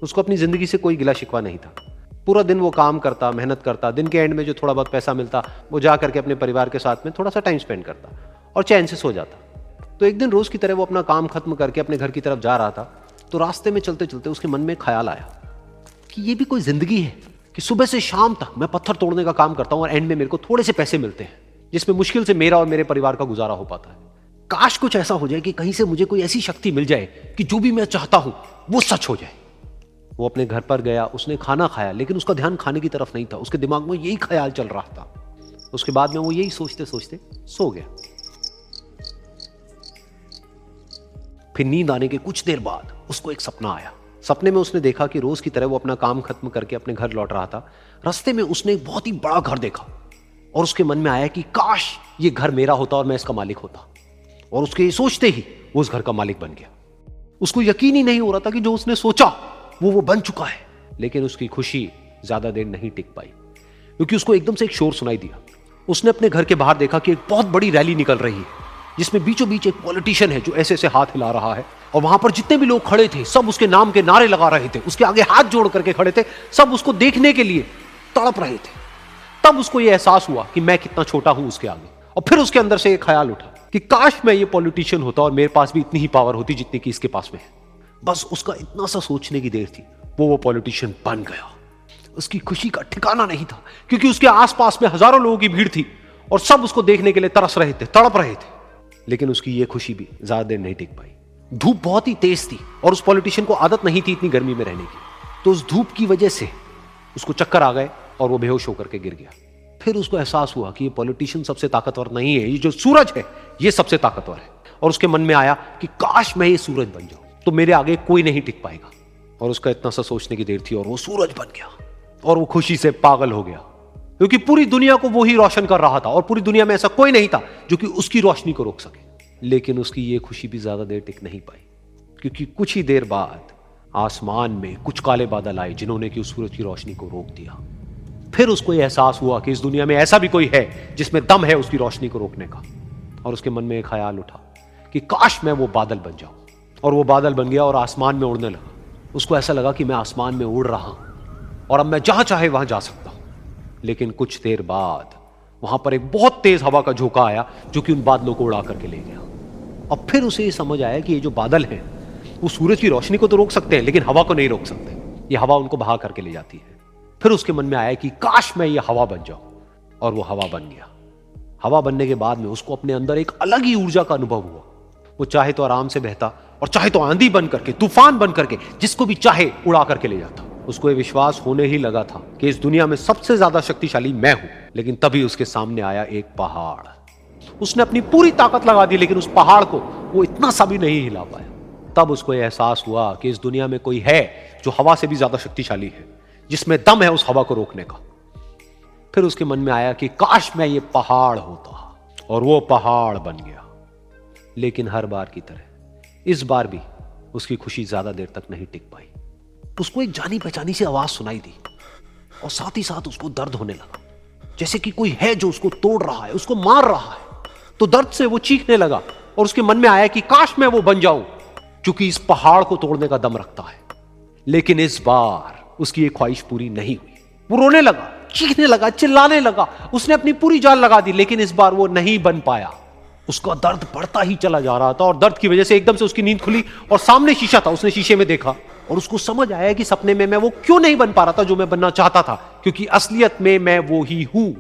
उसको अपनी जिंदगी से कोई गिला शिकवा नहीं था। पूरा दिन वो काम करता, मेहनत करता, दिन के एंड में जो थोड़ा बहुत पैसा मिलता वो जा करके अपने परिवार के साथ में थोड़ा सा टाइम स्पेंड करता और चैन से सो जाता। तो एक दिन रोज की तरह वो अपना काम खत्म करके अपने घर की तरफ जा रहा था, तो रास्ते में चलते चलते उसके मन में ख्याल आया कि ये भी कोई जिंदगी है कि सुबह से शाम तक मैं पत्थर तोड़ने का काम करता हूं और एंड में मेरे को थोड़े से पैसे मिलते हैं जिसमें मुश्किल से मेरा और मेरे परिवार का गुजारा हो पाता है। काश कुछ ऐसा हो जाए कि कहीं से मुझे कोई ऐसी शक्ति मिल जाए कि जो भी मैं चाहता हूं वो सच हो जाए। वो अपने घर पर गया, उसने खाना खाया, लेकिन उसका ध्यान खाने की तरफ नहीं था, उसके दिमाग में यही ख्याल चल रहा था। उसके बाद में वो यही सोचते सोचते सो गया। फिर नींद आने के कुछ देर बाद उसको एक सपना आया। सपने में उसने देखा कि रोज की तरह वो अपना काम खत्म करके अपने घर लौट रहा था। रास्ते में उसने एक बहुत ही बड़ा घर देखा और उसके मन में आया कि काश ये घर मेरा होता और मैं इसका मालिक होता। और उसके ये सोचते ही वो उस घर का मालिक बन गया। उसको यकीन ही नहीं हो रहा था कि जो उसने सोचा वो बन चुका है। लेकिन उसकी खुशी ज्यादा देर नहीं टिक पाई, क्योंकि उसको एकदम से एक शोर सुनाई दिया। उसने अपने घर के बाहर देखा कि एक बहुत बड़ी रैली निकल रही है जिसमें बीचों बीच एक पॉलिटिशियन है जो ऐसे ऐसे हाथ हिला रहा है, और वहां पर जितने भी लोग खड़े थे सब उसके नाम के नारे लगा रहे थे, उसके आगे हाथ जोड़ करके खड़े थे, सब उसको देखने के लिए तड़प रहे थे। तब उसको यह एहसास हुआ कि मैं कितना छोटा हूं उसके आगे। और फिर उसके अंदर से एक ख्याल उठा कि काश मैं ये पॉलिटिशियन होता और मेरे पास भी इतनी ही पावर होती जितनी कि इसके पास में है। बस उसका इतना सा सोचने की देर थी, वो पॉलिटिशियन बन गया। उसकी खुशी का ठिकाना नहीं था, क्योंकि उसके आसपास में हजारों लोगों की भीड़ थी और सब उसको देखने के लिए तरस रहे थे, तड़प रहे थे। लेकिन उसकी ये खुशी भी ज्यादा देर नहीं टिक पाई। धूप बहुत ही तेज थी और उस पॉलिटिशियन को आदत नहीं थी इतनी गर्मी में रहने की, तो उस धूप की वजह से उसको चक्कर आ गए और वो बेहोश होकर के गिर गया। फिर उसको एहसास हुआ कि ये पॉलिटिशियन सबसे ताकतवर नहीं है, ये जो सूरज है ये सबसे ताकतवर है। और उसके मन में आया कि काश मैं ये सूरज बन जाऊं तो मेरे आगे कोई नहीं टिक पाएगा। और उसका इतना सा सोचने की देर थी और वो सूरज बन गया और वो खुशी से पागल हो गया, क्योंकि पूरी दुनिया को वो ही रोशन कर रहा था और पूरी दुनिया में ऐसा कोई नहीं था जो कि उसकी रोशनी को रोक सके। लेकिन उसकी ये खुशी भी ज्यादा देर टिक नहीं पाई, क्योंकि कुछ ही देर बाद आसमान में कुछ काले बादल आए जिन्होंने कि उस सूरज की रोशनी को रोक दिया। फिर उसको यह एहसास हुआ कि इस दुनिया में ऐसा भी कोई है जिसमें दम है उसकी रोशनी को रोकने का। और उसके मन में एक ख्याल उठा कि काश मैं वो बादल बन जाऊं। और वो बादल बन गया और आसमान में उड़ने लगा। उसको ऐसा लगा कि मैं आसमान में उड़ रहा हूं और अब मैं जहां चाहे वहां जा सकता हूं। लेकिन कुछ देर बाद वहां पर एक बहुत तेज हवा का झोंका आया जो कि उन बादलों को उड़ा करके ले गया। अब फिर उसे ये समझ आया कि ये जो बादल हैं वो सूरज की रोशनी को तो रोक सकते हैं लेकिन हवा को नहीं रोक सकते, ये हवा उनको बहा करके ले जाती है। फिर उसके मन में आया कि काश मैं ये हवा बन जाऊं, और वो हवा बन गया। हवा बनने के बाद में उसको अपने अंदर एक अलग ही ऊर्जा का अनुभव हुआ। वो चाहे तो आराम से बहता और चाहे तो आंधी बन करके, तूफान बन करके, जिसको भी चाहे उड़ा करके ले जाता। उसको ये विश्वास होने ही लगा था कि इस दुनिया में सबसे ज्यादा शक्तिशाली मैं हूं। लेकिन तभी उसके सामने आया एक पहाड़। उसने अपनी पूरी ताकत लगा दी लेकिन उस पहाड़ को वो इतना सा भी नहीं हिला पाया। तब उसको यह एहसास हुआ कि इस दुनिया में कोई है जो हवा से भी ज्यादा शक्तिशाली है, जिसमें दम है उस हवा को रोकने का। फिर उसके मन में आया कि काश मैं ये पहाड़ होता, और वो पहाड़ बन गया। लेकिन हर बार की तरह इस बार भी उसकी खुशी ज्यादा देर तक नहीं टिक पाई। उसको एक जानी पहचानी सी आवाज सुनाई दी और साथ ही साथ उसको दर्द होने लगा, जैसे कि कोई है जो उसको तोड़ रहा है, उसको मार रहा है। तो दर्द से वो चीखने लगा और उसके मन में आया कि काश मैं वो बन जाऊं क्योंकि इस पहाड़ को तोड़ने का दम रखता है। लेकिन इस बार उसकी ये ख्वाहिश पूरी नहीं हुई। वो रोने लगा, चीखने लगा, चिल्लाने लगा, उसने अपनी पूरी जान लगा दी, लेकिन इस बार वो नहीं बन पाया। उसका दर्द बढ़ता ही चला जा रहा था और दर्द की वजह से एकदम से उसकी नींद खुली और सामने शीशा था। उसने शीशे में देखा और उसको समझ आया कि सपने में मैं वो क्यों नहीं बन पा रहा था जो मैं बनना चाहता था, क्योंकि असलियत में मैं वो ही हूं।